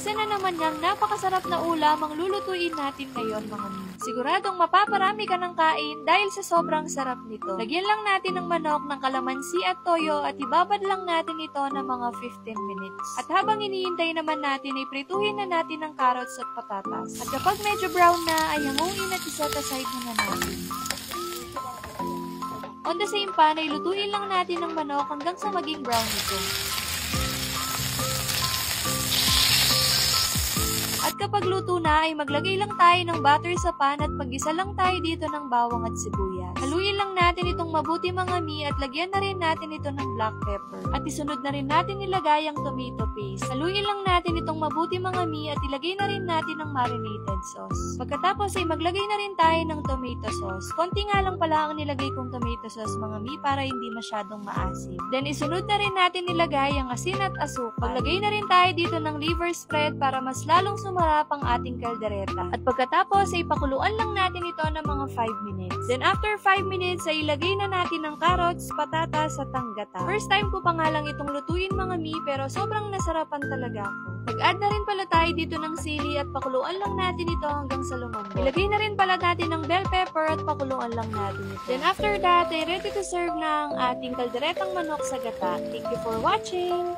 Isa na naman niyang napakasarap na ulam ang lulutuin natin ngayon mga mi. Siguradong mapaparami ka ng kain dahil sa sobrang sarap nito. Lagyan lang natin ng manok ng kalamansi at toyo at ibabad lang natin ito ng mga 15 minutes. At habang iniintay naman natin ay prituhin na natin ang carrots at patatas. At kapag medyo brown na ay hanguin at iset aside na natin. On the same pan ay lutuin lang natin ang manok hanggang sa maging brown ito. At kapag luto na ay maglagay lang tayo ng butter sa pan at mag-isa lang tayo dito ng bawang at sibuyas. Haluin lang natin itong mabuti mga mi at lagyan na rin natin ito ng black pepper. At isunod na rin natin ilagay ang tomato paste. Haluin lang natin itong mabuti mga mi at ilagay na rin natin ang marinated sauce. Pagkatapos ay maglagay na rin tayo ng tomato sauce. Konti nga lang pala ang nilagay kong tomato sauce mga mi para hindi masyadong maasim. Then isunod na rin natin ilagay ang asin at asukal. Maglagay na rin tayo dito ng liver spread para mas lalong sumarap ang ating kaldereta. At pagkatapos ay pakuluan lang natin ito ng mga 5 minutes. Then after 5 minutes ay ilagay na natin ang carrots, patatas at ang gata. First time ko pa nga lang itong lutuin mga mi pero sobrang nasarapan talaga ako. Mag-add na rin pala tayo dito ng sili at pakuluan lang natin ito hanggang sa lumambot. Ilagay na rin pala natin ng bell pepper at pakuluan lang natin ito. Then after that ay ready to serve na ang ating kalderetang manok sa gata. Thank you for watching!